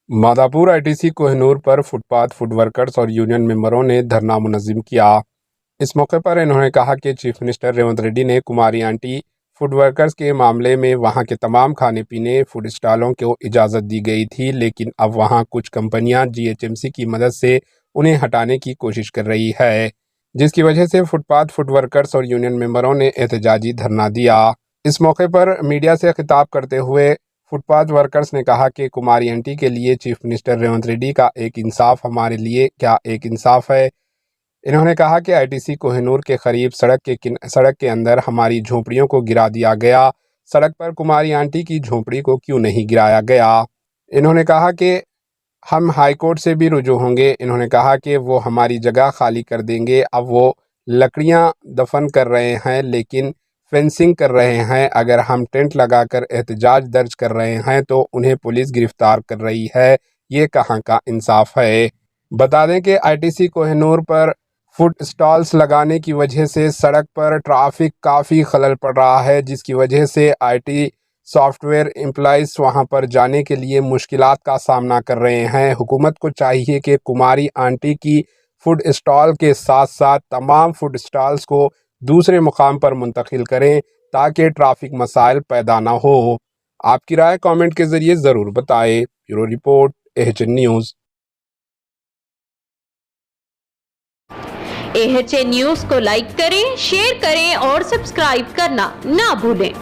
Madhapur ITC Kohinoor पर footpath food workers और union मेंबरों ने धरना मुनज़्ज़म किया। इस मौके पर इन्होंने कहा कि चीफ मिनिस्टर रेवंत रेड्डी ने कुमारी आंटी फूड वर्कर्स के मामले में वहां के तमाम खाने पीने फूड स्टॉलों को इजाज़त दी गई थी, लेकिन अब वहां कुछ कंपनियां जीएचएमसी की मदद से उन्हें हटाने की कोशिश कर रही है, जिसकी वजह से फुटपाथ फूड वर्कर्स और यूनियन मेंबरों ने एहतजाजी धरना दिया। इस मौके पर मीडिया से खिताब करते हुए फुटपाथ वर्कर्स ने कहा कि कुमारी आंटी के लिए चीफ मिनिस्टर रेवंत रेड्डी का एक इंसाफ हमारे लिए क्या एक इंसाफ है। इन्होंने कहा कि आईटीसी कोहिनूर के करीब सड़क के अंदर हमारी झोपड़ियों को गिरा दिया गया, सड़क पर कुमारी आंटी की झोपड़ी को क्यों नहीं गिराया गया। इन्होंने कहा कि हम हाई कोर्ट से भी रुजू होंगे। इन्होंने कहा कि वो हमारी जगह खाली कर देंगे। अब वो लकड़ियां दफन कर रहे हैं लेकिन फेंसिंग कर रहे हैं। अगर हम टेंट लगाकर एहतजाज दर्ज कर रहे हैं तो उन्हें पुलिस गिरफ्तार कर रही है। ये कहाँ का इंसाफ है। बता दें कि आईटीसी कोहिनूर पर फूड स्टॉल्स लगाने की वजह से सड़क पर ट्रैफिक काफ़ी खलल पड़ रहा है, जिसकी वजह से आईटी सॉफ्टवेयर एम्प्लॉइज वहां पर जाने के लिए मुश्किलात का सामना कर रहे हैं। हुकूमत को चाहिए कि कुमारी आंटी की फूड स्टॉल के साथ साथ तमाम फूड स्टॉल्स को दूसरे मुकाम पर मुंतकिल करें ताकि ट्रैफिक मसाइल पैदा ना हो। आपकी राय कमेंट के ज़रिए ज़रूर बताएं। Bureau report, AHN news. AHN news को लाइक करें, शेयर करें और सब्सक्राइब करना ना भूलें।